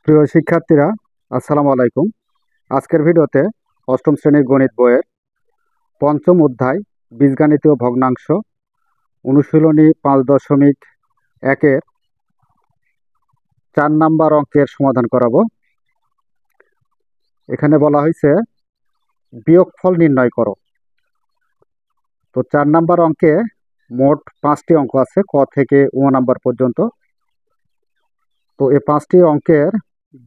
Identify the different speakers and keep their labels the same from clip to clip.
Speaker 1: প্রিয় শিক্ষার্থীরা, আসসালামু আলাইকুম। আজকের ভিডিওতে অষ্টম শ্রেণীর গণিত বইয়ের পঞ্চম অধ্যায় বীজগাণিতীয় ভগ্নাংশ অনুশীলনী 5.1-এর 4 নাম্বার অঙ্কের সমাধান করাবো। এখানে বলা হয়েছে বিয়োগফল নির্ণয় করো। তো 4 নাম্বার অঙ্কে মোট 5টি অঙ্ক আছে, ক থেকে ও নাম্বার পর্যন্ত। তো এই 5টি অঙ্কের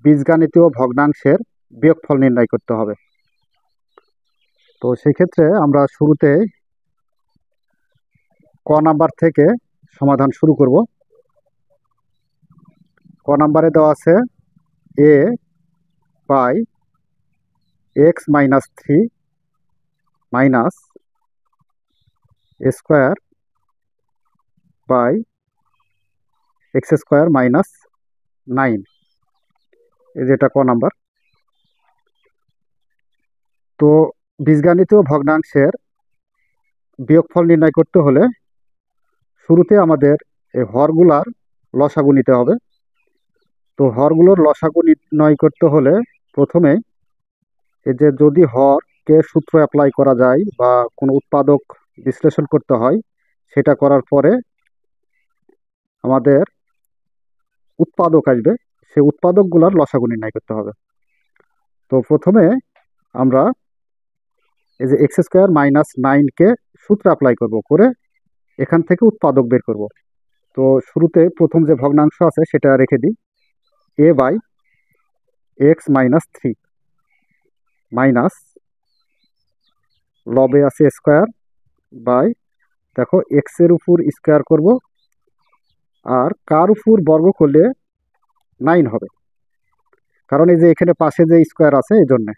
Speaker 1: বীজগাণিতীয় ভগ্নাংশের বিয়োগফল নির্ণয় করতে হবে। তো সেক্ষেত্রে আমরা শুরুতে ক নাম্বার থেকে সমাধান শুরু করব। ক নাম্বারে দেওয়া আছে a by x minus 3 minus square by x square minus 9, এই যেটা ক নাম্বার। তো বীজগাণিতীয় ভগ্নাংশের বিয়োগফল নির্ণয় করতে হলে শুরুতে আমাদের এই হরগুলার লসাগু নিতে হবে। তো হরগুলোর লসাগু নির্ণয় করতে হলে প্রথমে এই যে যদি হরকে সূত্র অ্যাপ্লাই করা যায় বা কোনো উৎপাদক বিশ্লেষণ করতে হয়, সেটা করার পরে আমাদের উৎপাদক আসবে, সেই উৎপাদকগুলোর লসাগু নির্ণয় করতে হবে। তো প্রথমে আমরা এই যে এক্স স্কোয়ার মাইনাস 9কে সূত্র অ্যাপ্লাই করব, করে এখান থেকে উৎপাদক বের করব। তো শুরুতে প্রথম যে ভগ্নাংশ আছে সেটা রেখে দিই, এ বাই এক্স মাইনাস 3 মাইনাস লবে আছে স্কোয়ার বাই, দেখো এক্সের উপর স্কোয়ার করব, আর কার উপর বর্গ করলে 9 হবে, কারণ এই যে এখানে পাশে যে স্কোয়ার আছে এই জন্যে।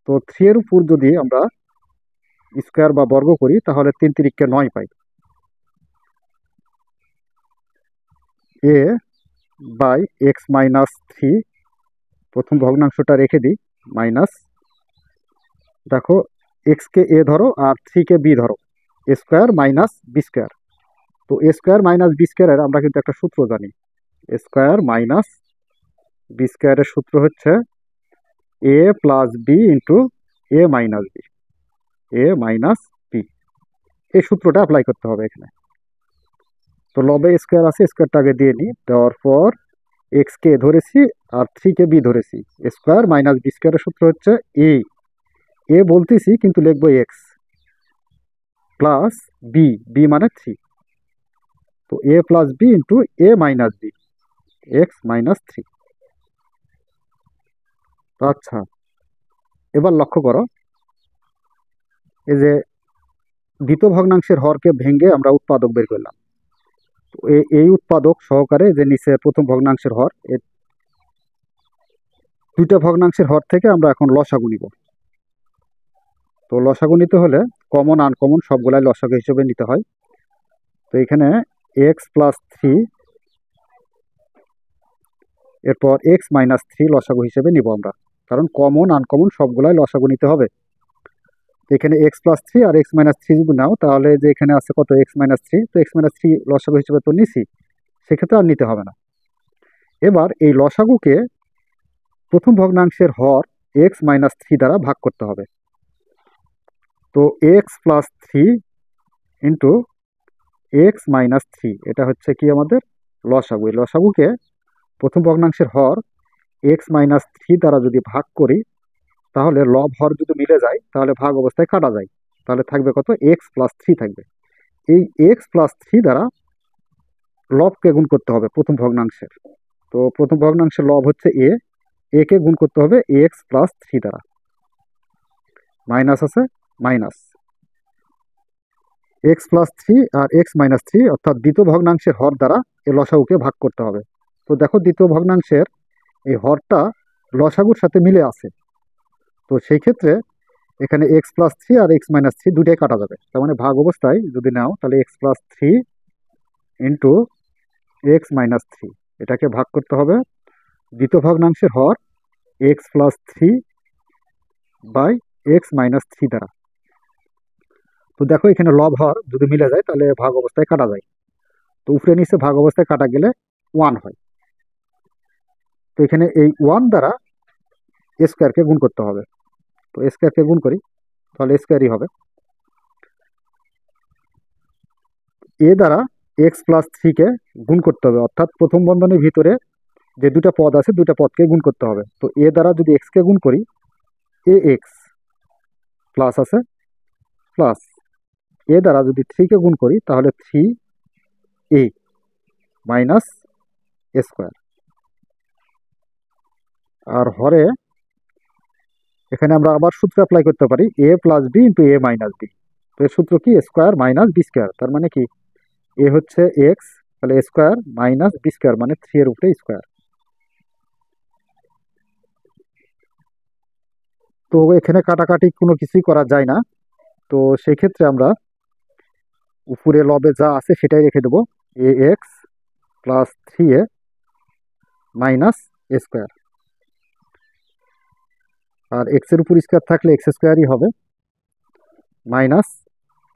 Speaker 1: তো 3 এর উপর যদি আমরা স্কোয়ার বা বর্গ করি তাহলে 3 তিরিককে 9 পাই। এ বাই এক্স মাইনাস 3, প্রথম ভগ্নাংশটা রেখে দিই, মাইনাস, দেখো এক্সকে এ ধরো আর 3কে বি ধরো, এ স্কোয়ার মাইনাস বি স্কোয়ার। তো এ স্কোয়ার মাইনাস বি স্কোয়ারের আমরা কিন্তু একটা সূত্র জানি, এ স্কোয়ার মাইনাস বি স্কোয়ারের সূত্র হচ্ছে a plus b into a minus B, A minus B. এই সূত্রটা অ্যাপ্লাই করতে হবে এখানে। তো লবে স্কোয়ার আছে, স্কোয়ারটা আগে দিয়ে নিই, দেওয়ার পর এক্সকে ধরেছি আর 3কে বি ধরেছি, স্কোয়ার মাইনাস বি স্কোয়ারের সূত্র হচ্ছে এ, এ বলতেছি কিন্তু লিখবো এক্স, প্লাস বি, বি মানে 3। তো a plus b into a minus B, x minus 3। আচ্ছা, এবার লক্ষ্য করো, এই যে দ্বিতীয় ভগ্নাংশের হরকে ভেঙে আমরা উৎপাদক বের করলাম। তো এই উৎপাদক সহকারে যে নিচে প্রথম ভগ্নাংশের হর, এই দুইটা ভগ্নাংশের হর থেকে আমরা এখন লসাগু নিব। তো লসাগু নিতে হলে কমন আনকমন সবগুলাই লসাগু হিসেবে নিতে হয়। তো এখানে এক্স প্লাস 3, এরপর এক্স মাইনাস 3 লসাগু হিসেবে নিব আমরা, কারণ কমন আনকমন সবগুলাই লসাগু নিতে হবে। এখানে এক্স প্লাস 3 আর এক্স মাইনাস 3 যদি নাও তাহলে যে এখানে আছে কত এক্স মাইনাস 3, তো এক্স মাইনাস 3 লসাগু হিসেবে তো নিছি, সেক্ষেত্রে আর নিতে হবে না। এবার এই লসাগুকে প্রথম ভগ্নাংশের হর এক্স মাইনাস 3 দ্বারা ভাগ করতে হবে। তো x plus 3 into x minus 3, এটা হচ্ছে কি আমাদের লসাগু। এই লসাগুকে প্রথম ভগ্নাংশের হর এক্স মাইনাস 3 দ্বারা যদি ভাগ করি, তাহলে লব হর যদি মিলে যায় তাহলে ভাগ অবস্থায় কাটা যায়, তাহলে থাকবে কত এক্স প্লাস 3 থাকবে। এই এক্স প্লাস 3 দ্বারা লবকে গুণ করতে হবে প্রথম ভগ্নাংশের। তো প্রথম ভগ্নাংশের লব হচ্ছে এ, একে গুণ করতে হবে এক্স প্লাস 3 দ্বারা, মাইনাস আছে মাইনাস এক্স প্লাস 3 আর এক্স মাইনাস 3, অর্থাৎ দ্বিতীয় ভগ্নাংশের হর দ্বারা এই লসাগুকে ভাগ করতে হবে। তো দেখো দ্বিতীয় ভগ্নাংশের এই হরটা লসাগুর সাথে মিলে আছে, তো সেই ক্ষেত্রে এখানে এক্স প্লাস 3 আর এক্স মাইনাস 3 দুইটাই কাটা যাবে। তার মানে ভাগ অবস্থায় যদি নাও তাহলে x plus 3 into x minus 3, এটাকে ভাগ করতে হবে দ্বিতীয় ভগ্নাংশের হর x plus 3 by x minus 3 দ্বারা। তো দেখো এখানে লব হর যদি মিলে যায় তাহলে ভাগ অবস্থায় কাটা যায়, তো উপরে নিচে ভাগ অবস্থায় কাটা গেলে 1 হয়। তো এখানে এই 1 দ্বারা এ স্কোয়ারকে গুণ করতে হবে। তো এ স্কোয়ারকে গুণ করি, তাহলে এ স্কোয়ারই হবে। এ দ্বারা এক্স প্লাস থ্রিকে গুণ করতে হবে, অর্থাৎ প্রথম বন্ধনীর ভিতরে যে দুটা পদ আছে দুটা পদকে গুণ করতে হবে। তো এ দ্বারা যদি এক্সকে গুণ করি, এ এক্স প্লাস আছে প্লাস, এ দ্বারা যদি থ্রিকে গুণ করি তাহলে three a minus a square. আর হরে এখানে আমরা আবার সূত্র অ্যাপ্লাই করতে পারি, এ plus b into a minus B. তো এর সূত্র কি, স্কোয়ার মাইনাস বি স্কোয়ার। তার মানে কি, এ হচ্ছে এক্স, তাহলে এ স্কোয়ার মাইনাস বি স্কোয়ার মানে থ্রি এর উপরে স্কোয়ার। তো এখানে কাটাকাটি কোনো কিছুই করা যায় না, তো সেই ক্ষেত্রে আমরা উপরে লবে যা আছে সেটাই রেখে দেবো, এ x plus three a minus a square. R x এর উপর স্কোয়ার থাকলে এক্স স্কোয়ারই হবে, মাইনাস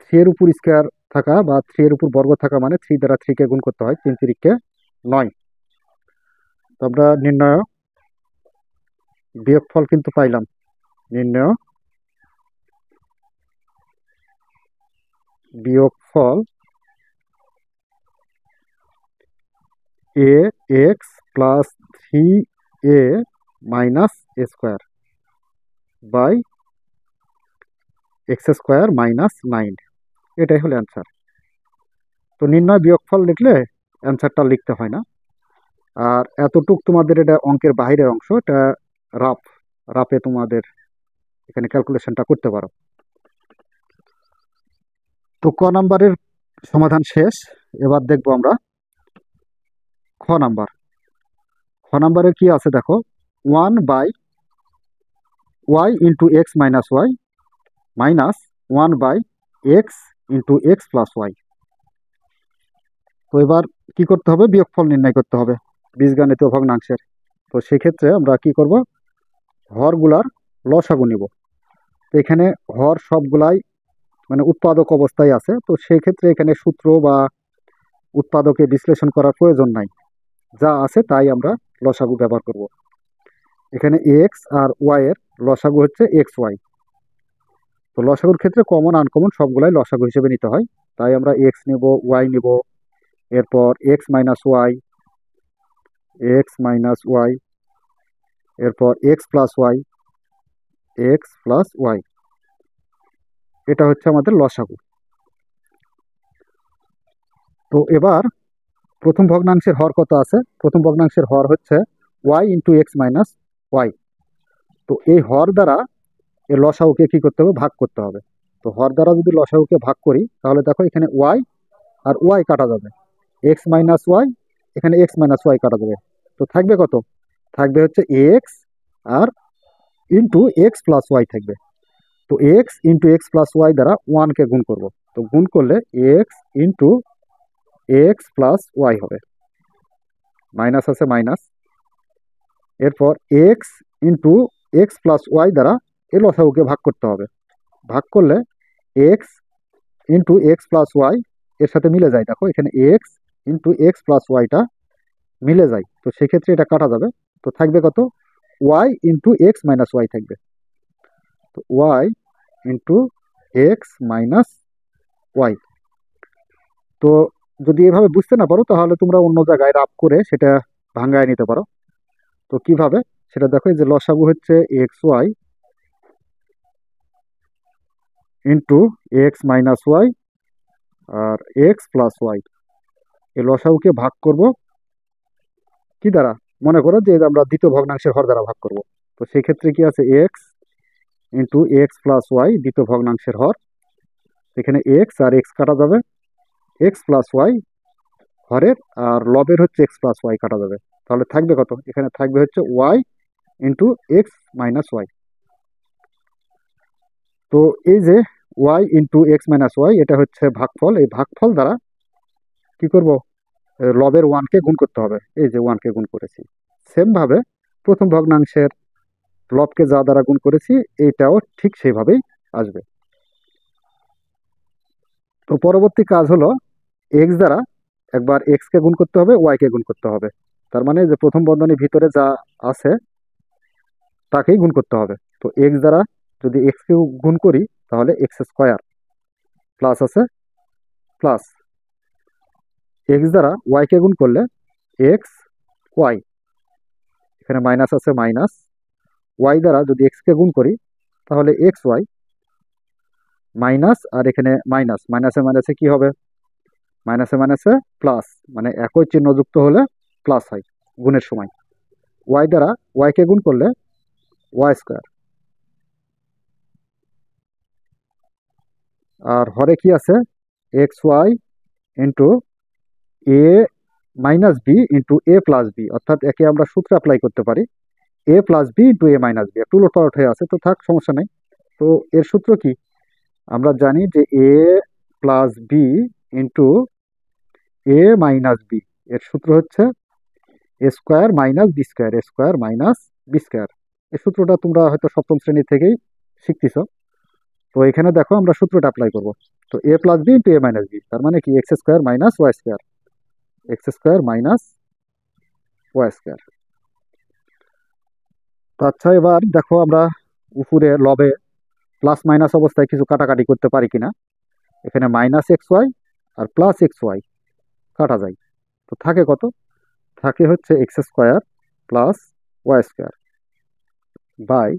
Speaker 1: থ্রি এর উপর স্কোয়ার থাকা বা থ্রি এর উপর বর্গ থাকা মানে থ্রি দ্বারা থ্রিকে গুণ করতে হয়, তিন তিরিককে 9। তো আমরা নির্ণয় বিয়োগফল কিন্তু পাইলাম, নির্ণয় বিয়োগফল a x plus three a minus a square by x square minus 9, এটাই হলো অ্যান্সার। তো নির্ণয় বিয়োগফল লিখলে অ্যান্সারটা লিখতে হয় না। আর এতটুক তোমাদের এটা অঙ্কের বাইরের অংশ, এটা রাফ, রাফে তোমাদের এখানে ক্যালকুলেশনটা করতে পারো। তো ক নাম্বারের সমাধান শেষ, এবার দেখবো আমরা খ নাম্বার। খ নাম্বারে কি আছে দেখো, 1/y into x minus y minus 1/x into x plus y. তো এবার কি করতে হবে, বিয়োগফল নির্ণয় করতে হবে বীজগাণিতীয় ভগ্নাংশের। তো সেক্ষেত্রে আমরা কি করব, হরগুলার লসাগু নিব। তো এখানে হর সবগুলাই মানে উৎপাদক অবস্থায় আছে, তো সেই ক্ষেত্রে এখানে সূত্র বা উৎপাদকে বিশ্লেষণ করার প্রয়োজন নাই, যা আছে তাই আমরা লসাগু ব্যবহার করব। এখানে এক্স আর ওয়াই এর লসাগু হচ্ছে এক্স ওয়াই। তো লসাগুর ক্ষেত্রে কমন আনকমন সবগুলাই লসাগু হিসেবে নিতে হয়, তাই আমরা এক্স নিব, ওয়াই নিব, এরপর এক্স মাইনাস ওয়াই, এরপর এক্স প্লাস ওয়াই, এটা হচ্ছে আমাদের লসাগু। তো এবার প্রথম ভগ্নাংশের হর কত আছে, প্রথম ভগ্নাংশের হর হচ্ছে y into x minus y. তো এই হর দ্বারা এই লসাগুকে কি করতে হবে, ভাগ করতে হবে। তো হর দ্বারা যদি লসাগুকে ভাগ করি তাহলে দেখো এখানে ওয়াই আর ওয়াই কাটা যাবে, এক্স মাইনাস ওয়াই, এখানে এক্স মাইনাস ওয়াই কাটা যাবে। তো থাকবে কত, থাকবে হচ্ছে এক্স আর ইন্টু এক্স প্লাস ওয়াই থাকবে। তো x into x plus y দ্বারা ওয়ানকে গুণ করব। তো গুণ করলে x into x plus y হবে, মাইনাস আছে মাইনাস। এরপর x into x plus y দ্বারা এই লসাগুকে ভাগ করতে হবে। ভাগ করলে x into x plus y এর সাথে মিলে যায়, দেখো এখানে এক্স ইন্টু এক্স প্লাস ওয়াইটা মিলে যায়, তো সেক্ষেত্রে এটা কাটা যাবে। তো থাকবে কত, y into x minus y থাকবে। তো y into x minus y. তো যদি এভাবে বুঝতে না পারো তাহলে তোমরা অন্য জায়গায় রাফ করে সেটা ভাঙায় নিতে পারো। তো কিভাবে সেটা দেখো, এই যে লসাগু হচ্ছে x y into x minus y আর এক্স প্লাস ওয়াই, এই লসাগুকে ভাগ করব কি দ্বারা, মনে করো যে আমরা দ্বিতীয় ভগ্নাংশের হর দ্বারা ভাগ করব। তো সেই ক্ষেত্রে কি আছে, x into x plus y দ্বিতীয় ভগ্নাংশের হর, এখানে এক্স আর এক্স কাটা যাবে, এক্স প্লাস ওয়াই হরের আর লবের হচ্ছে এক্স প্লাস ওয়াই কাটা যাবে। তাহলে থাকবে কত, এখানে থাকবে হচ্ছে y into x minus y. তো এই যে y into x minus y এটা হচ্ছে ভাগফল, এই ভাগফল দ্বারা কি করব, লবের ওয়ানকে গুণ করতে হবে, এই যে ওয়ানকে গুণ করেছি। সেমভাবে প্রথম ভগ্নাংশের লবকে যা দ্বারা গুণ করেছি এইটাও ঠিক সেইভাবেই আসবে। তো পরবর্তী কাজ হলো এক্স দ্বারা একবার এক্স কে গুণ করতে হবে, ওয়াই কে গুণ করতে হবে। তার মানে যে প্রথম বন্ধনীর ভিতরে যা আছে তাকেই গুণ করতে হবে। তো এক্স দ্বারা যদি এক্সকে গুণ করি তাহলে এক্স স্কোয়ার প্লাস আছে প্লাস, এক্স দ্বারা ওয়াইকে গুণ করলে এক্স ওয়াই, এখানে মাইনাস আছে মাইনাস, ওয়াই দ্বারা যদি এক্সকে গুণ করি তাহলে এক্স ওয়াই মাইনাস, আর এখানে মাইনাস, মাইনাসে মাইনাসে কি হবে, মাইনাসে মাইনাসে প্লাস, মানে একই চিহ্ন যুক্ত হলে প্লাস হয় গুণের সময়। ওয়াই দ্বারা ওয়াইকে গুণ করলে ওয়াই স্কোয়ার, আর হরে কি আছে x y into a minus B into A plus B, অর্থাৎ একে আমরা সূত্র অ্যাপ্লাই করতে পারি এ plus b into a minus B, একটু উলটপালট হয়ে আছে তো থাক সমস্যা নেই। তো এর সূত্র কি, আমরা জানি যে এ plus b into a minus B, এর সূত্র হচ্ছে a square minus b square, a square minus b square. এই সূত্রটা তোমরা হয়তো সপ্তম শ্রেণী থেকেই শিখতেছ। তো এখানে দেখো আমরা সূত্রটা অ্যাপ্লাই করব। তো a plus b into a minus b, তার মানে কি x square minus y square, x square minus y square. তো আচ্ছা, এবার দেখো আমরা উপরে লবে প্লাস মাইনাস অবস্থায় কিছু কাটাকাটি করতে পারি কিনা। এখানে মাইনাস এক্স ওয়াই আর প্লাস এক্স ওয়াই কাটা যায়, তো থাকে কত, থাকে হচ্ছে x square plus y square by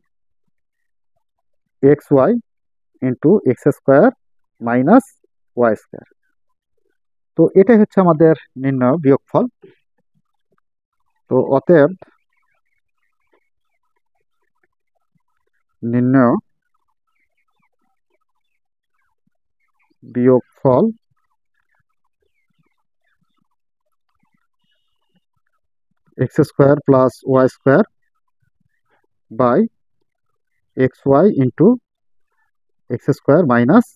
Speaker 1: x y into x square minus y square. তো এটাই হচ্ছে আমাদের নির্ণয় বিয়োগফল। তো অতএব নির্ণয় বিয়োগফল x square plus y square by x y into x square minus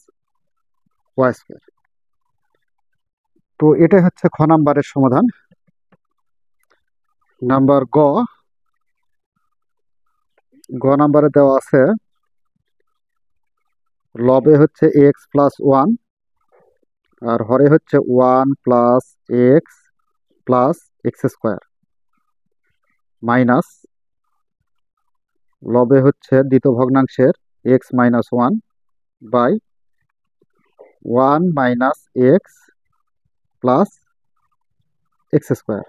Speaker 1: y square. তো এটাই হচ্ছে খ নাম্বারের সমাধান। নাম্বার গ, গ নাম্বারে দেওয়া আছে লবে হচ্ছে এক্স প্লাস ওয়ান আর হরে হচ্ছে one plus x plus x square minus লবে হচ্ছে দ্বিতীয় ভগ্নাংশের x minus one by one minus x plus x square.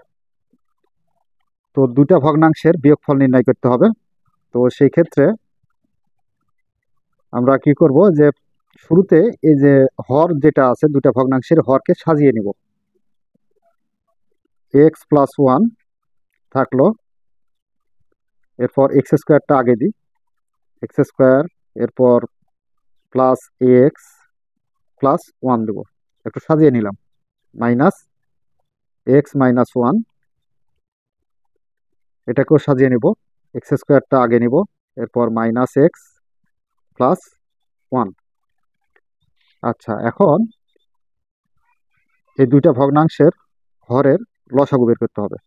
Speaker 1: তো দুটা ভগ্নাংশের বিয়োগফল নির্ণয় করতে হবে। তো সেই ক্ষেত্রে আমরা কি করব, যে শুরুতে এই যে হর যেটা আছে দুটা ভগ্নাংশের হরকে সাজিয়ে নিব। এক্স প্লাস ওয়ান থাকলো, এরপর এক্স স্কোয়ারটা আগে দিই, এক্স স্কোয়ার, এরপর প্লাস এক্স প্লাস ওয়ান দেবো, একটু সাজিয়ে নিলাম, মাইনাস এক্স মাইনাস ওয়ান, এটাকেও সাজিয়ে নিব, এক্স স্কোয়ারটা আগে নিব, এরপর মাইনাস এক্স প্লাস ওয়ান। আচ্ছা, এখন এই দুইটা ভগ্নাংশের হরের লসাগু বের করতে হবে।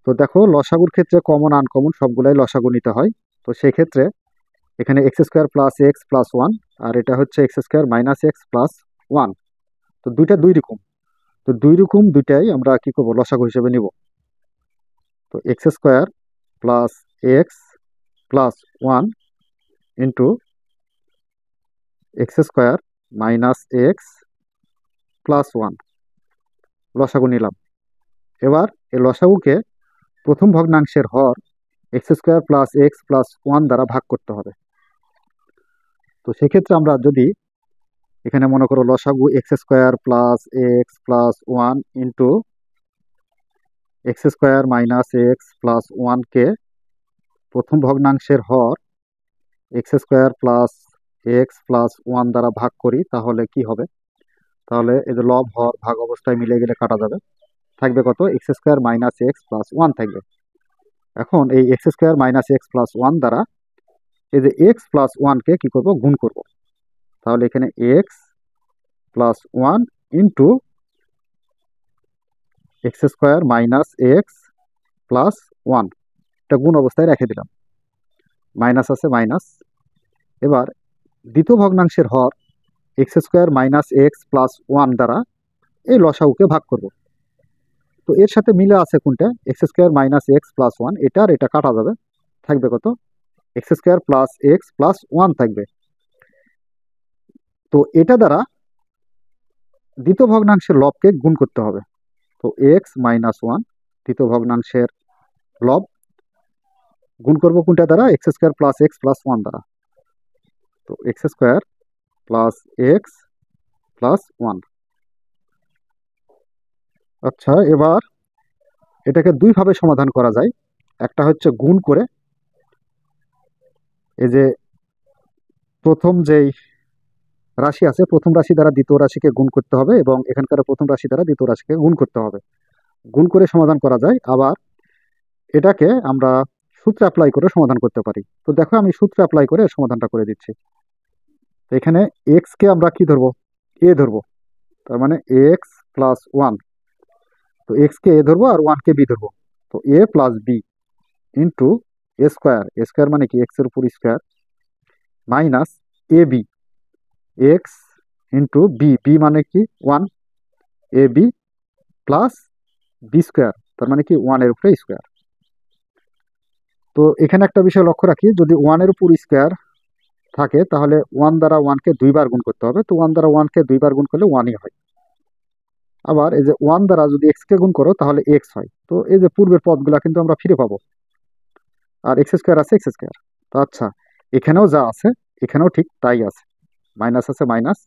Speaker 1: তো দেখো লসাগুর ক্ষেত্রে কমন আনকমন সবগুলাই লসাগু নিতে হয়। তো সেই ক্ষেত্রে এখানে x square plus x plus one আর এটা হচ্ছে x square minus x plus one. তো দুইটা দুই রকম, তো দুই রকম দুইটাই আমরা কি করবো লসাগু হিসেবে নিব। তো x square plus x plus one into x square minus x plus one লসাগু নিলাম। এবার এই লসাগুকে প্রথম ভগ্নাংশের হর x square plus x plus one দ্বারা ভাগ করতে হবে। তো সেক্ষেত্রে আমরা যদি এখানে মনে করো লসাগু x square plus x plus one into x square minus x plus ওয়ানকে প্রথম ভগ্নাংশের হর x square plus x plus one দ্বারা ভাগ করি, তাহলে কি হবে, তাহলে এই যে লব হর ভাগ অবস্থায় মিলে গেলে কাটা যাবে, থাকবে কত x square minus x plus one থাকবে। এখন এই x square minus x plus one দ্বারা এই যে এক্স প্লাস ওয়ানকে কি করব, গুণ করব। তাহলে এখানে x plus one into x square minus x plus one, এটা গুণ অবস্থায় রেখে দিলাম, মাইনাস আছে মাইনাস। এবার দ্বিতীয় ভগ্নাংশের হর x square minus x plus one দ্বারা এই লসাগুকে ভাগ করব। তো এর সাথে মিলে আছে কোনটা, x square minus x plus one, এটা আর এটা কাটা যাবে, থাকবে কত, x square plus x plus one থাকবে। তো এটা দ্বারা দ্বিতীয় ভগ্নাংশের লবকে গুণ করতে হবে। তো এক্স মাইনাস ওয়ান দ্বিতীয় ভগ্নাংশের লব গুণ করবো কোনটা দ্বারা, x square plus x plus one দ্বারা। তো x square plus x plus one. আচ্ছা, এবার এটাকে দুইভাবে সমাধান করা যায়। একটা হচ্ছে গুণ করে, এই যে প্রথম যেই রাশি আছে প্রথম রাশি দ্বারা দ্বিতীয় রাশিকে গুণ করতে হবে, এবং এখানকার প্রথম রাশি দ্বারা দ্বিতীয় রাশিকে গুণ করতে হবে। গুণ করে সমাধান করা যায়। আবার এটাকে আমরা সূত্র অ্যাপ্লাই করে সমাধান করতে পারি। তো দেখো আমি সূত্র অ্যাপ্লাই করে সমাধানটা করে দিচ্ছি। তো এখানে এক্স কে আমরা কি ধরবো, এ ধরবো, তার মানে এক্স প্লাস ওয়ান। তো এক্স কে এ ধরবো আর ওয়ান কে বি ধরবো। তো a plus b into a square, a square মানে কি এক্স এর উপর square, minus a b, x into b, b মানে কি one, a b plus b square, তার মানে কি ওয়ানের উপরে স্কোয়ার। তো এখানে একটা বিষয় লক্ষ্য রাখি, যদি ওয়ানের উপর স্কোয়ার থাকে তাহলে ওয়ান দ্বারা ওয়ানকে দুইবার গুণ করতে হবে। তো ওয়ান দ্বারা ওয়ানকে দুইবার গুণ করলে ওয়ানই হয়। আবার এই যে ওয়ান দ্বারা যদি এক্স কে গুণ করো তাহলে এক্স হয়। তো এই যে পূর্বের পদগুলা কিন্তু আমরা ফিরে পাবো। আর এক্স স্কোয়ার আছে এক্স স্কোয়ার। তো আচ্ছা, এখানেও যা আছে এখানেও ঠিক তাই আছে, মাইনাস আছে মাইনাস,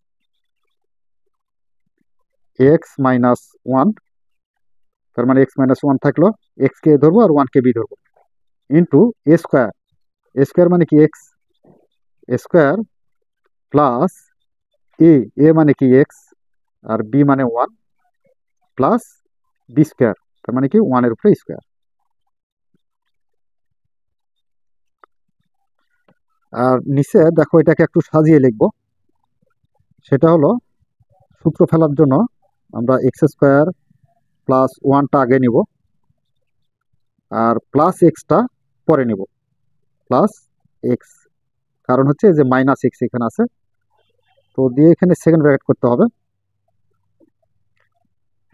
Speaker 1: এক্স মাইনাস ওয়ান, তার মানে এক্স মাইনাস ওয়ান থাকলো, এক্স কে ধরবো আর ওয়ান কে বি ধরবো, into a square, a square মানে কি x, A square plus A, a মানে কি এক্স আর বি মানে ওয়ান, প্লাস বি স্কোয়ার, তার মানে কি ওয়ানের উপরে স্কোয়ার। আর নিচে দেখো এটাকে একটু সাজিয়ে লিখবো। সেটা হলো, সূত্র ফেলার জন্য আমরা এক্স স্কোয়ার প্লাস ওয়ানটা আগে নিব, আর প্লাস এক্সটা পরে নিব, প্লাস এক্স, কারণ হচ্ছে যে মাইনাস এক্স এখানে আছে, তো দিয়ে এখানে সেকেন্ড ব্র্যাকেট করতে হবে।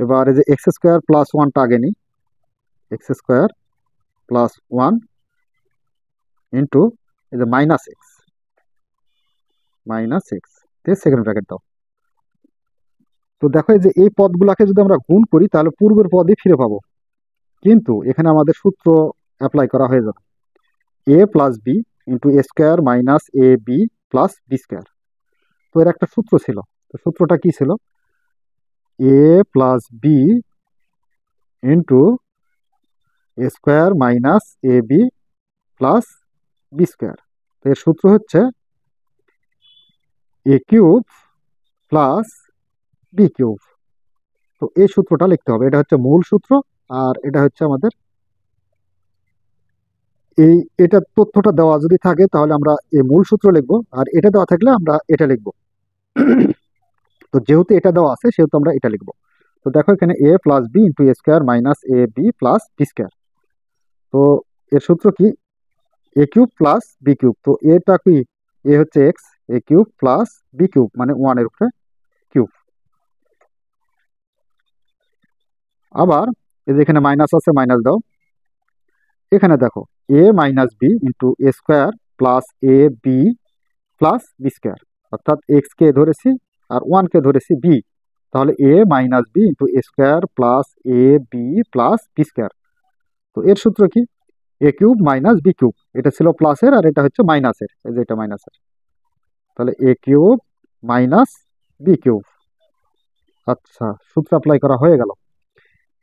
Speaker 1: এবার এই যে এক্স স্কোয়ার প্লাস ওয়ানটা আগে নিই, x square plus one into এই যে মাইনাস এক্স, মাইনাস এক্স দিয়ে সেকেন্ড ব্র্যাকেট দাও। তো দেখো এই যে এই পদগুলাকে যদি আমরা গুণ করি তাহলে পূর্বের পদই ফিরে পাবো, কিন্তু এখানে আমাদের সূত্র অ্যাপ্লাই করা হয়ে যাবে, এ plus b into a square minus a b plus b square. তো এর একটা সূত্র ছিল, তো সূত্রটা কি ছিল, এ plus b into a square minus a b plus b square. তো এর সূত্র হচ্ছে এ কিউব প্লাস বি কিউব। তো এই সূত্রটা লিখতে হবে, এটা হচ্ছে মূল সূত্র, আর এটা হচ্ছে আমাদের এই, এটা তথ্যটা দেওয়া যদি থাকে তাহলে আমরা এই মূল সূত্র লিখবো, আর এটা দেওয়া থাকলে আমরা এটা লিখবো। তো যেহেতু এটা দেওয়া আছে সেহেতু আমরা এটা লিখবো। তো দেখো এখানে এ plus b into a square minus a b plus b square. তো এর সূত্র কি, এ কিউব প্লাস বি কিউব। তো এটা কি, এ হচ্ছে এক্স, এ কিউব প্লাস বি কিউব মানে ওয়ানের উপরে কিউব। আবার এই যে এখানে মাইনাস আছে মাইনাস দাও, এখানে দেখো এ minus B into a square plus A b plus b square, অর্থাৎ এক্স কে ধরেছি আর ওয়ান কে ধরেছি বি, তাহলে এ minus B into a square plus A b plus b square. তো এর সূত্র কি, এ কিউব মাইনাস বি কিউব, এটা ছিল প্লাসের আর এটা হচ্ছে মাইনাসের, এই যে এটা মাইনাসের, তাহলে এ কিউব মাইনাস বি কিউব। আচ্ছা, সূত্র অ্যাপ্লাই করা হয়ে গেল।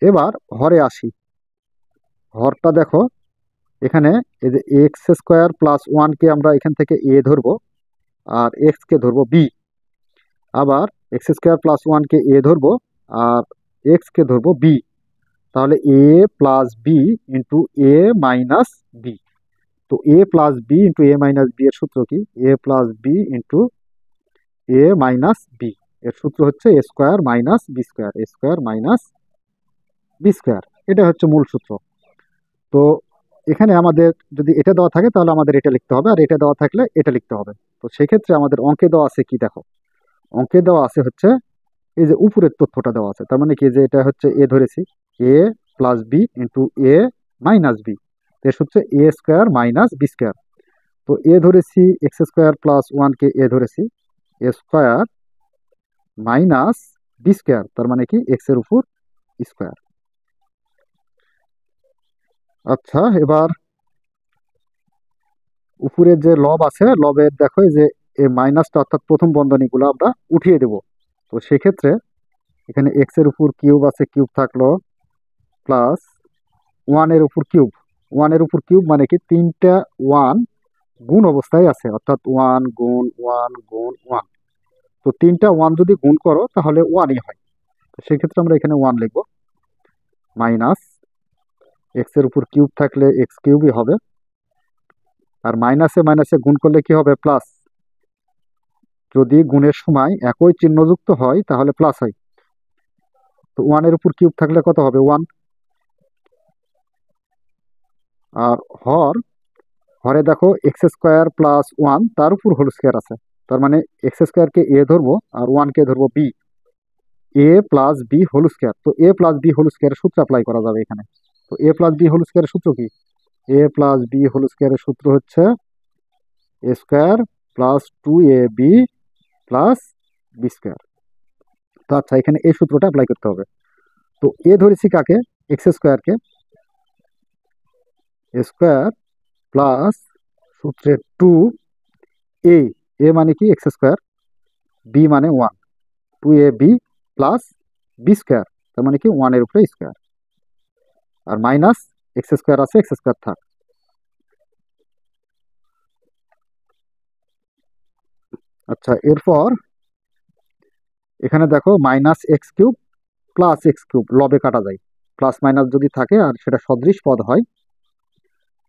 Speaker 1: এবার হরে আসি, হরটা দেখো এখানে এই যে এক্স স্কোয়ার প্লাস ওয়ানকে আমরা এখান থেকে এ ধরবো আর এক্স কে ধরবো বি, আবার এক্স স্কোয়ার প্লাস ওয়ানকে এ ধরবো আর এক্স কে ধরবো বি, তাহলে এ plus b into a minus B. তো a plus b into a minus B এর সূত্র কি, এ plus b into a minus B, এর সূত্র হচ্ছে a square minus b square, a square minus b square, এটা হচ্ছে মূল সূত্র। তো এখানে আমাদের যদি এটা দেওয়া থাকে তাহলে আমাদের এটা লিখতে হবে, আর এটা দেওয়া থাকলে এটা লিখতে হবে। তো সেক্ষেত্রে আমাদের অঙ্কে দেওয়া আছে কি, দেখো অঙ্কে দেওয়া আছে হচ্ছে এই যে উপরের তথ্যটা দেওয়া আছে, তার মানে কি যে এটা হচ্ছে এ ধরেছি, এ plus b into a minus B. এর সূত্রে এ স্কোয়ার মাইনাস বি স্কোয়ার। তো এ ধরেছি এক্স স্কোয়ার প্লাস ওয়ানকে এ ধরেছি, এ স্কোয়ার মাইনাস বি স্কোয়ার, তার মানে কি এক্স এর উপর স্কোয়ার। আচ্ছা, এবার উপরের যে লব আছে, লবের দেখো এই যে এই মাইনাসটা অর্থাৎ প্রথম বন্ধনীগুলো আমরা উঠিয়ে দেব। তো সেক্ষেত্রে এখানে এক্স এর উপর কিউব আছে, কিউব থাকলো, প্লাস ওয়ানের উপর কিউব। ওয়ানের উপর কিউব মানে কি তিনটা ওয়ান গুণ অবস্থায় আছে, অর্থাৎ ওয়ান গুণ ওয়ান গুণ ওয়ান। তো তিনটা ওয়ান যদি গুণ করো তাহলে ওয়ানই হয়। তো সেক্ষেত্রে আমরা এখানে ওয়ান লিখবো, মাইনাস এক্স এর উপর কিউব থাকলে এক্স কিউবই হবে, আর মাইনাসে মাইনাসে গুণ করলে কি হবে প্লাস। যদি গুণের সময় একই চিহ্নযুক্ত হয় তাহলে প্লাস হয়। তো ওয়ানের উপর কিউব থাকলে কত হবে ওয়ান, আর হরে দেখো এক্স স্কোয়ার প্লাস ওয়ান তার উপর হোল স্কোয়ার আছে, তার মানে এক্স স্কোয়ারকে এ ধরবো আর ওয়ানকে ধরবো বি, এ প্লাস বি হোল স্কোয়ার। তো এ প্লাস বি হোল স্কোয়ারের সূত্র অ্যাপ্লাই করা যাবে এখানে। তো এ প্লাস বি হোল স্কোয়ারের সূত্র কি, এ প্লাস বি হোল স্কোয়ারের সূত্র হচ্ছে a square plus two a b plus b square. তো আচ্ছা, এখানে এই সূত্রটা অ্যাপ্লাই করতে হবে। তো এ ধরেছি কাকে, এক্স স্কোয়ারকে, এ স্কোয়ার প্লাস সূত্রে টু এ, এ মানে কি এক্স স্কোয়ার, বি মানে one, two a b plus b square, তার মানে কি ওয়ানের উপরে স্কোয়ার, আর মাইনাস এক্স স্কোয়ার আছে, এক্স স্কোয়ার থাক। আচ্ছা, এরপর এখানে দেখো minus x cube plus x cube লবে কাটা যায়, প্লাস মাইনাস যদি থাকে আর সেটা সদৃশ পদ হয়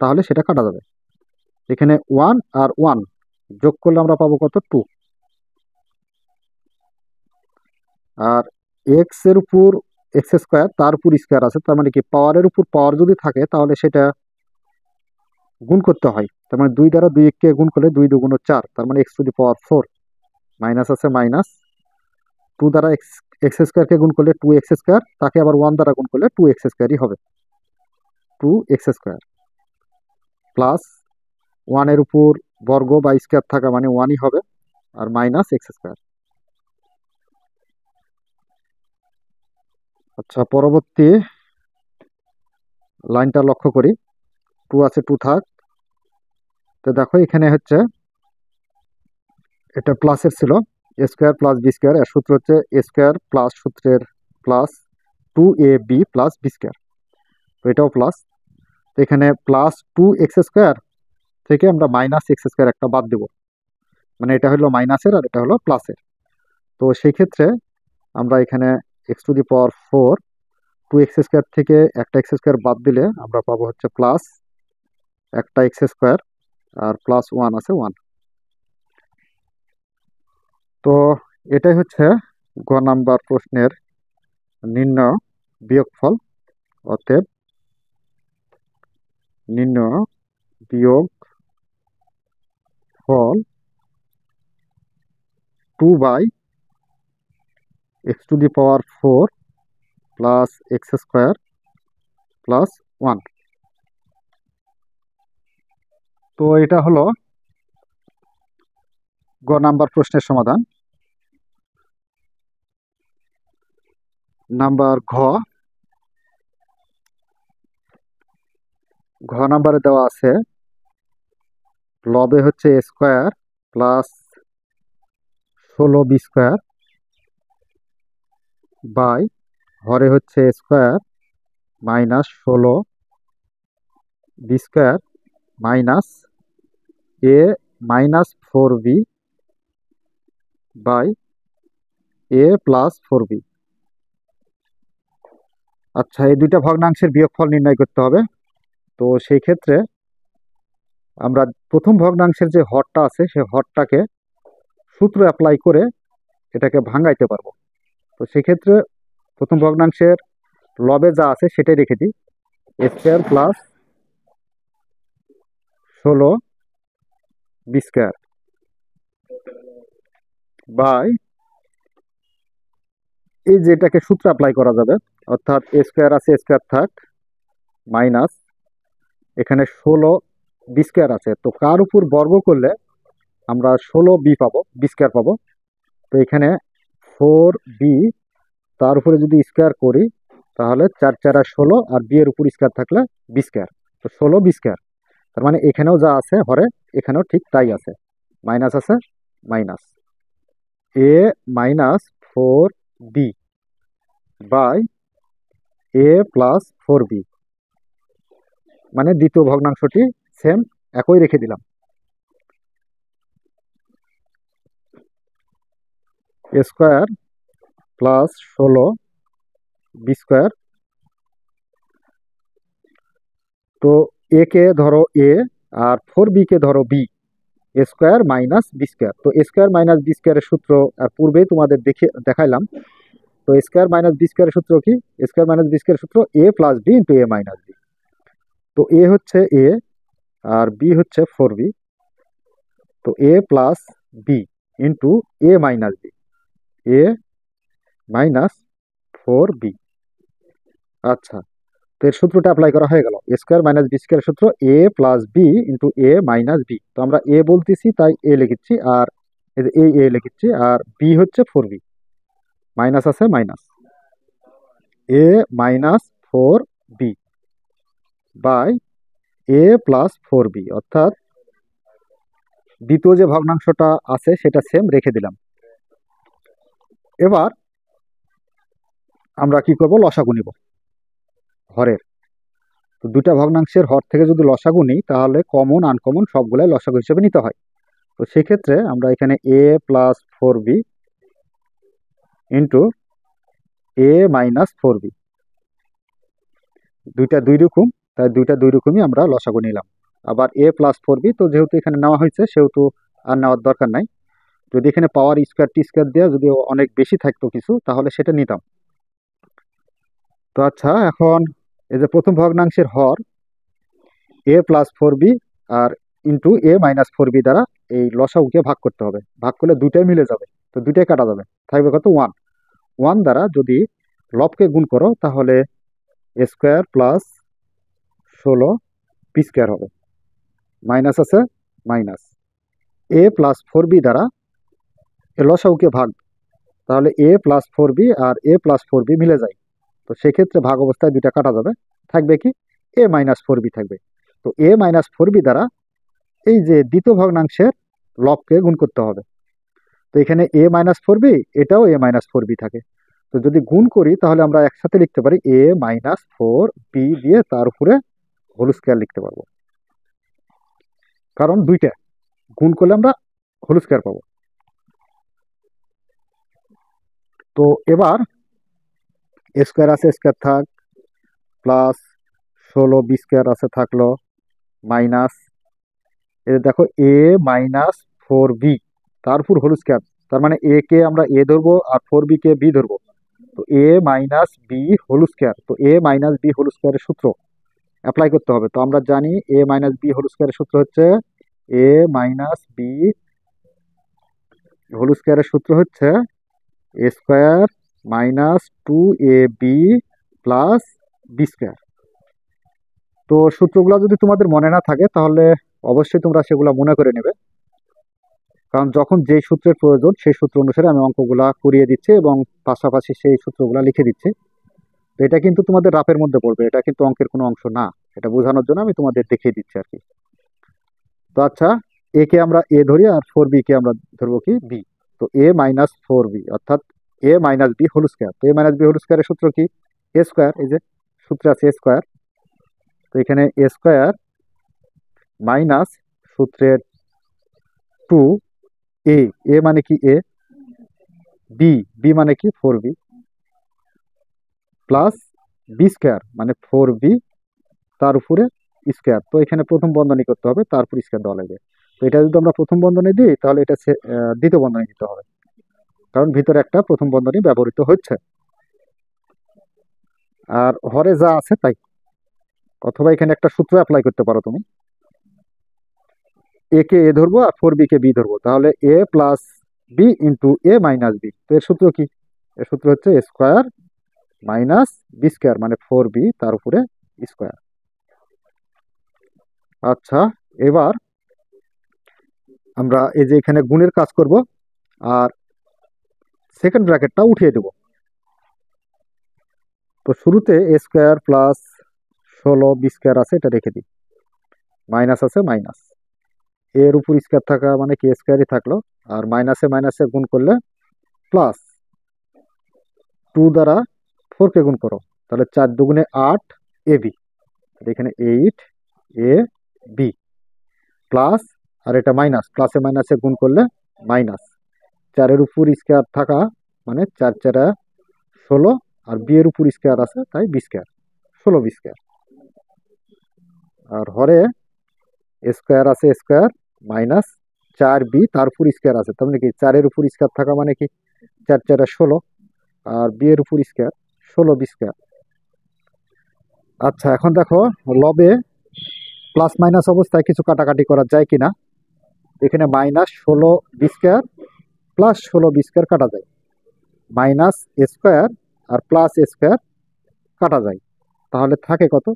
Speaker 1: তাহলে সেটা কাটা যাবে। এখানে ওয়ান আর ওয়ান যোগ করলে আমরা পাবো কত, টু। আর এক্স এর উপর এক্স স্কোয়ার তার উপর স্কোয়ার আছে, তার মানে কি পাওয়ারের উপর পাওয়ার যদি থাকে তাহলে সেটা গুণ করতে হয়। তার মানে দুই দ্বারা দুই কে গুণ করলে দুই দুগুণ চার, তার মানে x to the power four. Minus আছে মাইনাস, টু দ্বারা এক্স এক্স স্কোয়ারকে গুণ করলে টু এক্স স্কোয়ার, তাকে আবার ওয়ান দ্বারা গুণ করলে টু এক্স স্কোয়ারই হবে, টু এক্স স্কোয়ার প্লাস ওয়ানের উপর বর্গ বা স্কোয়ার থাকা মানে ওয়ানই হবে, আর মাইনাস এক্স স্কোয়ার। আচ্ছা, পরবর্তী লাইনটা লক্ষ্য করি, টু আছে, টু থাক। তো দেখো এখানে হচ্ছে এটা প্লাসের ছিল, এ স্কোয়ার প্লাস বি স্কোয়ার, এর সূত্র হচ্ছে এ স্কোয়ার প্লাস সূত্রের plus two a b plus b square. তো এটাও প্লাস। তো এখানে প্লাস টু এক্স স্কোয়ার থেকে আমরা মাইনাস এক্স স্কোয়ার একটা বাদ দেবো, মানে এটা হলো মাইনাসের আর এটা হলো প্লাসের। তো সেই ক্ষেত্রে আমরা এখানে x to the power four, two x square থেকে একটা এক্স স্কোয়ার বাদ দিলে আমরা পাবো হচ্ছে প্লাস একটা এক্স স্কোয়ার, আর প্লাস ওয়ান আছে ওয়ান। তো এটাই হচ্ছে গ নাম্বার প্রশ্নের নির্ণয় বিয়োগফল। অতএব নির্ণয় বিয়োগ ফল two by x to the power four plus x square plus one. তো এটা হলো গ নাম্বার প্রশ্নের সমাধান। নাম্বার ঘ, ঘ নাম্বারে দেওয়া আছে লবে হচ্ছে এ স্কোয়ার প্লাস ষোলো বি স্কোয়ার বাই হরে হচ্ছে এ স্কোয়ার মাইনাস ষোলো b square minus a minus four b by a plus four b. আচ্ছা, এই দুইটা ভগ্নাংশের বিয়োগফল নির্ণয় করতে হবে। তো সেই ক্ষেত্রে আমরা প্রথম ভগ্নাংশের যে হরটা আছে সেই হরটাকে সূত্র অ্যাপ্লাই করে এটাকে ভাঙাইতে পারবো। তো সেক্ষেত্রে প্রথম ভগ্নাংশের লবে যা আছে সেটাই রেখে দিই, এ স্কোয়ার প্লাস ষোলো বি স্কোয়ার বাই এই যেটাকে সূত্র অ্যাপ্লাই করা যাবে অর্থাৎ এ স্কোয়ার আছে, এ স্কোয়ার থাক, মাইনাস এখানে 16 বি স্কোয়ার আছে, তো কার উপর বর্গ করলে আমরা 16 বি পাবো, বি স্কোয়ার পাবো। তো এখানে 4 বি, তার উপরে যদি স্কোয়ার করি তাহলে 4 4 আর 16, আর বি এর উপর স্কোয়ার থাকলে বি স্কোয়ার, তো 16 বি স্কোয়ার। তার মানে এখানেও যা আছে হরে, এখানেও ঠিক তাই আছে, মাইনাস আছে, minus a minus 4 b by a plus 4 b, মানে দ্বিতীয় ভগ্নাংশটি সেম একই রেখে দিলাম। A square plus 16 b square, তো এ কে ধরো এ আর 4 বি কে ধরো বি, এ স্কোয়ার মাইনাস বি স্কোয়ার। তো এ স্কোয়ার মাইনাস বি স্কোয়ারের সূত্র আর পূর্বেই তোমাদের দেখাইলাম। তো এ স্কোয়ার মাইনাস বি স্কোয়ারের সূত্র কি? এ স্কোয়ার মাইনাস বি স্কোয়ারের সূত্র এ plus b into a minus B. তো এ হচ্ছে এ আর বি হচ্ছে 4 বি, তো a plus b into a minus B, A minus 4 B. আচ্ছা, তো এর সূত্রটা অ্যাপ্লাই করা হয়ে গেল, এ স্কোয়ার মাইনাস বি স্কোয়ারের সূত্র এ plus b into a minus B. তো আমরা এ বলতেছি তাই এ লিখেছি, আর এই এ লিখেছি, আর বি হচ্ছে 4 বি, মাইনাস আছে minus a minus 4 b by a plus 4 b, অর্থাৎ দ্বিতীয় যে ভগ্নাংশটা আছে সেটা সেম রেখে দিলাম। এবার আমরা কি করব, লসাগু নিব হরের। তো দুইটা ভগ্নাংশের হর থেকে যদি লসাগু নিই তাহলে কমন আনকমন সবগুলাই লসাগু হিসেবে নিতে হয়। তো সেক্ষেত্রে আমরা এখানে এ plus 4 B into a minus 4 B, দুইটা দুই রকম, তাই দুইটা দুই রকমই আমরা লসাগু নিলাম। আবার এ প্লাস 4 বি, তো যেহেতু এখানে নেওয়া হয়েছে সেহেতু আর নেওয়ার দরকার নাই। যদি এখানে পাওয়ার স্কোয়ার টি স্কোয়ার দেওয়া যদি অনেক বেশি থাকতো কিছু, তাহলে সেটা নিতাম। তো আচ্ছা, এখন এই যে প্রথম ভগ্নাংশের হর এ plus 4 B R into a minus 4 B দ্বারা এই লসাগুকে ভাগ করতে হবে, ভাগ করলে দুইটাই মিলে যাবে, তো দুইটাই কাটা যাবে, থাকবে কত, 1। 1 দ্বারা যদি লবকে গুণ করো তাহলে এ স্কোয়ার প্লাস 16 বি স্কোয়ার হবে, মাইনাস আছে মাইনাস এ প্লাস 4 বি দ্বারা এ লসাগুকে ভাগ, তাহলে এ প্লাস 4 বি আর এ প্লাস 4 বি মিলে যায়, তো সেক্ষেত্রে ভাগ অবস্থায় দুইটা কাটা যাবে, থাকবে কি, এ মাইনাস 4 বি থাকবে। তো এ মাইনাস 4 বি দ্বারা এই যে দ্বিতীয় ভগ্নাংশের লবকে গুণ করতে হবে। তো এখানে এ মাইনাস 4 বি, এটাও এ মাইনাস 4 বি থাকে। তো যদি গুণ করি তাহলে আমরা একসাথে লিখতে পারি এ মাইনাস 4 বি দিয়ে তার উপরে হোল স্কোয়ার লিখতে পারবো, কারণ দুইটা গুণ করলে আমরা হোল স্কোয়ার পাবো। তো এবার এ স্কোয়ার আছে, স্কোয়ার থাক, প্লাস 16 বি স্কোয়ার আছে থাকলো, মাইনাস এই দেখো এ মাইনাস 4 বি তার উপর হোল স্কোয়ার, তার মানে এ কে আমরা এ ধরবো আর 4 বি কে বি ধরবো। তো এ মাইনাস বি হোল স্কোয়ার, তো এ মাইনাস বি হোল স্কোয়ারের সূত্র অ্যাপ্লাই করতে হবে। তো আমরা জানি এ মাইনাস বি হোল স্কোয়ারের সূত্র হচ্ছে এ মাইনাস বি হোল স্কোয়ারের সূত্র হচ্ছে a square minus 2ab plus b square. তো সূত্রগুলো যদি তোমাদের মনে না থাকে তাহলে অবশ্যই তোমরা সেগুলো মনে করে নেবে, কারণ যখন যেই সূত্রের প্রয়োজন সেই সূত্র অনুসারে আমি অঙ্কগুলা করিয়ে দিচ্ছি এবং পাশাপাশি সেই সূত্রগুলা লিখে দিচ্ছি। তো এটা কিন্তু তোমাদের রাফের মধ্যে পড়বে, এটা কিন্তু অঙ্কের কোনো অংশ না, এটা বোঝানোর জন্য আমি তোমাদের দেখিয়ে দিচ্ছি আর কি। তো আচ্ছা, এ কে আমরা এ ধরি আর 4 বি কে আমরা ধরবো কি বি। তো এ মাইনাস 4 বি অর্থাৎ এ মাইনাস বি হোল স্কোয়ার। তো এ মাইনাস বি হোল স্কোয়ারের সূত্র কি, এ স্কোয়ার, এই যে সূত্রে আছে এ স্কোয়ার। তো এখানে এ স্কোয়ার মাইনাস সূত্রের 2 এ মানে কি এ, বি বি মানে কি 4 বি, প্লাস বি স্কোয়ার মানে 4 বি তার উপরে স্কোয়ার। তো এখানে প্রথম বন্ধনী করতে হবে, তারপর স্কোয়ার দেওয়া লাগবে। তো এটা যদি আমরা প্রথম বন্ধনী দিই তাহলে এটা দ্বিতীয় বন্ধনী দিতে হবে, কারণ ভিতরে একটা প্রথম বন্ধনী ব্যবহৃত হচ্ছে। আর হরে যা আছে তাই, অথবা এখানে একটা সূত্র অ্যাপ্লাই করতে পারো তুমি, এ কে এ ধরবো আর 4 বি কে বি ধরবো, তাহলে এ plus b into a minus B. তো এর সূত্র কি, এর সূত্র হচ্ছে a square minus b square মানে 4b তার উপরে স্কোয়ার। আচ্ছা, এবার আমরা এই যে এখানে গুণের কাজ করব আর সেকেন্ড ব্র্যাকেটটা উঠিয়ে দেব। তো শুরুতে এ স্কোয়ার প্লাস 16 বি স্কোয়ার আছে, এটা রেখে দিই, মাইনাস আছে মাইনাস, এর উপর স্কোয়ার থাকা মানে কি স্কোয়ারই থাকলো, আর মাইনাসে মাইনাসে গুণ করলে প্লাস 2 দ্বারা 4কে গুণ করো, তাহলে 4 দুগুণে 8 এ বি, এখানে 8 এ বি প্লাস, আর এটা মাইনাস, প্লাসে মাইনাসে গুণ করলে মাইনাস, 4-এর উপর স্কোয়ার থাকা মানে 4 4 16, আর বি এর উপর স্কোয়ার আছে তাই বি স্কোয়ার, 16 বি স্কোয়ার, আর হরে স্কোয়ার আছে স্কোয়ার মাইনাস 4b তার উপর স্কোয়ার আছে, তার মানে কি 4-এর উপর স্কোয়ার থাকা মানে কি 4 4 16, আর বি এর উপর স্কোয়ার 16 বি স্কোয়ার। আচ্ছা, এখন দেখো লবে প্লাস মাইনাস অবস্থায় কিছু কাটাকাটি করা যায় কিনা। এখানে minus 16 b square plus 16 b square কাটা যায়, মাইনাস স্কোয়ার আর প্লাস স্কোয়ার কাটা যায়, তাহলে থাকে কত,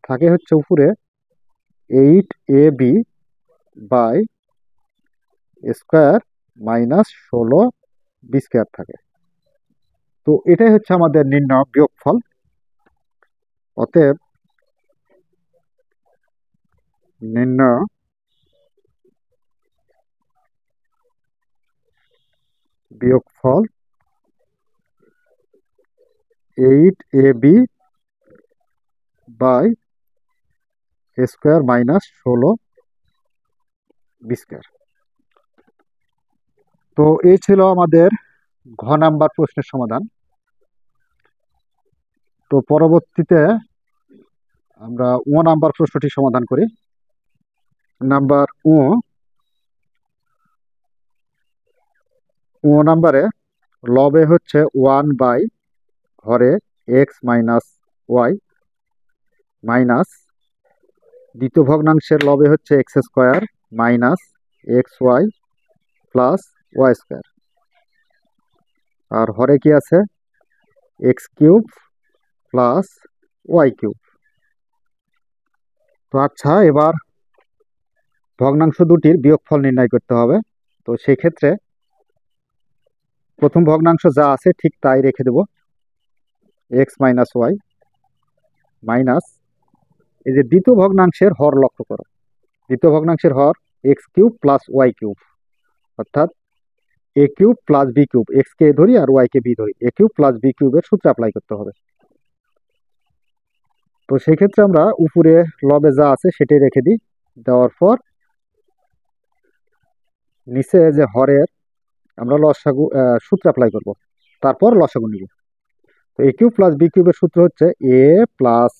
Speaker 1: থাকে হচ্ছে উপরে 8ab by square minus 16 b square থাকে। তো এটাই হচ্ছে আমাদের নির্ণয় বিয়োগফল। অতএব নির্ণয় বিয়োগফল 8ab by square minus 16 b square. তো এই ছিল আমাদের ঘ নাম্বার প্রশ্নের সমাধান। তো পরবর্তীতে আমরা ও নাম্বার প্রশ্নটি সমাধান করি। নাম্বার ও নাম্বারে লবে হচ্ছে 1 বাই হরে এক্স মাইনাস ওয়াই মাইনাস দ্বিতীয় ভগ্নাংশের লবে হচ্ছে x square minus x y plus y square, আর হরে কি আছে x cube plus y cube. তো আচ্ছা, এবার ভগ্নাংশ দুটির বিয়োগফল নির্ণয় করতে হবে। তো সেই ক্ষেত্রে প্রথম ভগ্নাংশ যা আছে ঠিক তাই রেখে দেব, এক্স মাইনাস ওয়াই মাইনাস, এই যে দ্বিতীয় ভগ্নাংশের হর লক্ষ্য করো, দ্বিতীয় ভগ্নাংশের হর x cube plus y cube, অর্থাৎ a cube plus b cube, x কে ধরি আর ওয়াই কে বি ধরি, এ কিউব প্লাস বি কিউবের সূত্র অ্যাপ্লাই করতে হবে। তো সেই ক্ষেত্রে আমরা উপরে লবে যা আছে সেটাই রেখে দিই, দেওয়ার পর নিচে যে হরের আমরা লসাগু সূত্র অ্যাপ্লাই করব, তারপর লসাগু নিব। তো এ কিউব প্লাস বি কিউবের সূত্র হচ্ছে a plus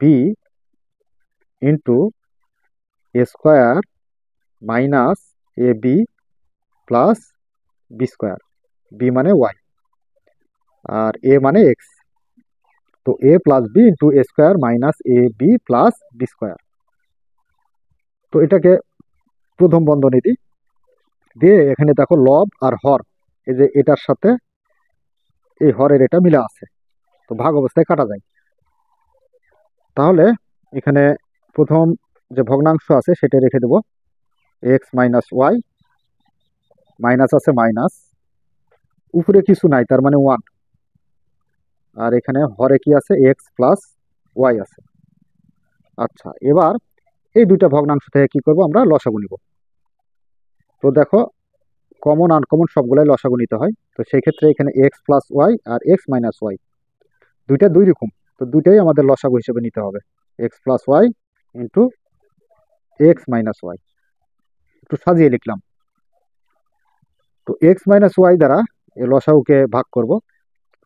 Speaker 1: b into a square minus a b plus b square, b মানে ওয়াই আর এ মানে এক্স, তো a plus b into a square minus a b plus b square. তো এটাকে প্রথম বন্ধনী দিই, দিয়ে এখানে দেখো লব আর হর, এই যে এটার সাথে এই হরের এটা মিলে আছে, তো ভাগ অবস্থায় কাটা যায়। তাহলে এখানে প্রথম যে ভগ্নাংশ আছে সেটা রেখে দেব, এক্স মাইনাস ওয়াই, মাইনাস আছে মাইনাস, উপরে কিছু নাই তার মানে 1, আর এখানে হরে কি আছে এক্স প্লাস ওয়াই আছে। আচ্ছা, এবার এই দুইটা ভগ্নাংশ থেকে কি করব, আমরা লসাগু নিব। তো দেখো কমন আনকমন সবগুলাই লসাগু নিতে হয়, তো সেই ক্ষেত্রে এখানে এক্স প্লাস ওয়াই আর এক্স মাইনাস ওয়াই দুইটা দুই রকম, তো দুইটাই আমাদের লসাগু হিসেবে নিতে হবে, x plus y into x minus y. একটু সাজিয়ে লিখলাম। তো এক্স মাইনাস ওয়াই দ্বারা এই লসাগুকে ভাগ করব,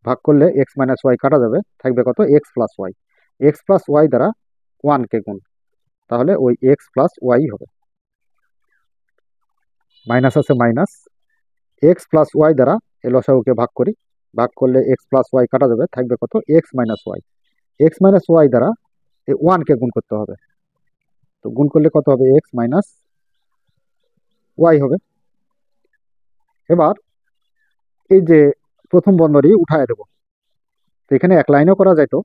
Speaker 1: ভাগ করলে এক্স মাইনাস ওয়াই কাটা যাবে, থাকবে কত x plus y, x plus y দ্বারা 1কে গুণ, তাহলে ওই এক্স প্লাস ওয়াই হবে, মাইনাস আছে মাইনাস, এক্স প্লাস ওয়াই দ্বারা এই লসাগুকে ভাগ করি, ভাগ করলে এক্স প্লাস ওয়াই কাটা যাবে, থাকবে কত x minus y, x minus y দ্বারা এই 1কে গুণ করতে হবে, তো গুণ করলে কত হবে এক্স মাইনাস ওয়াই হবে। এবার এই যে প্রথম বন্ধনী উঠায় দেব, তো এখানে এক লাইনও করা যাইতো,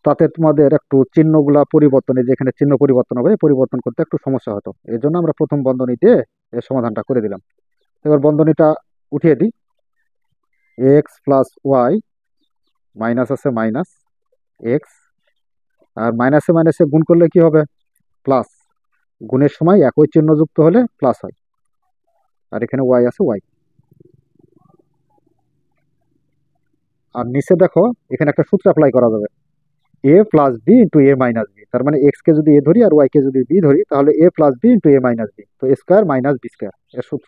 Speaker 1: তাতে তোমাদের একটু চিহ্নগুলা পরিবর্তনে, যেখানে চিহ্ন পরিবর্তন হবে পরিবর্তন করতে একটু সমস্যা হতো। এর জন্য আমরা প্রথম বন্ধনী দিয়ে এর সমাধানটা করে দিলাম। এবার বন্ধনীটা উঠিয়ে দিই। এক্স প্লাস ওয়াই, মাইনাস আছে মাইনাস এক্স, আর মাইনাসে মাইনাসে গুণ করলে কি হবে? প্লাস। গুণের সময় একই চিহ্ন যুক্ত হলে প্লাস হয়। আর এখানে ওয়াই আছে ওয়াই। আর নিচে দেখো এখানে একটা সূত্র অ্যাপ্লাই করা যাবে, এ plus b into a minus b. তার মানে এক্স কে যদি এ ধরি আর ওয়াই কে যদি বি ধরি, তাহলে এ plus b into a minus B, তো এ স্কোয়ার মাইনাস বি স্কোয়ার এর সূত্র।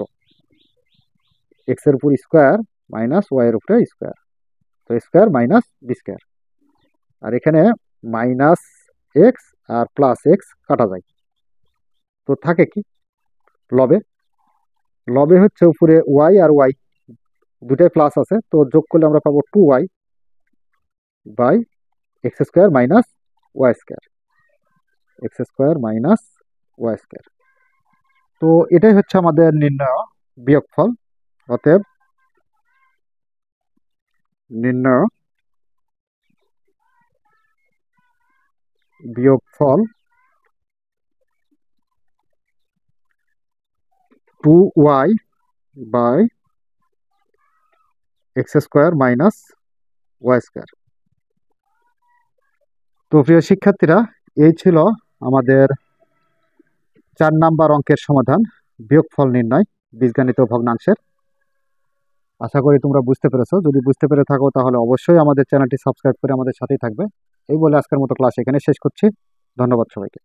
Speaker 1: এক্স এর উপর স্কোয়ার মাইনাস ওয়াই এর উপরে স্কোয়ার, তো স্কোয়ার মাইনাস বি স্কোয়ার। আর এখানে মাইনাস এক্স আর প্লাস এক্স কাটা যায়, তো থাকে কি লবে? লবে হচ্ছে উপরে ওয়াই আর ওয়াই দুটাই প্লাস আছে, তো যোগ করলে আমরা পাবো 2y by x square minus y square, x square minus y square. তো এটাই হচ্ছে আমাদের নির্ণয় বিয়োগফল। অতএব নির্ণয় বিয়োগফল 2y by x square minus y square. তো প্রিয় শিক্ষার্থীরা, এই ছিল আমাদের 4 নাম্বার অঙ্কের সমাধান, বিয়োগফল নির্ণয় বীজগণিত ভগ্নাংশের। আশা করি তোমরা বুঝতে পেরেছো। যদি বুঝতে পেরে থাকো তাহলে অবশ্যই আমাদের চ্যানেলটি সাবস্ক্রাইব করে আমাদের সাথেই থাকবে। এই বলে আজকের মতো ক্লাস এখানে শেষ করছি। ধন্যবাদ সবাইকে।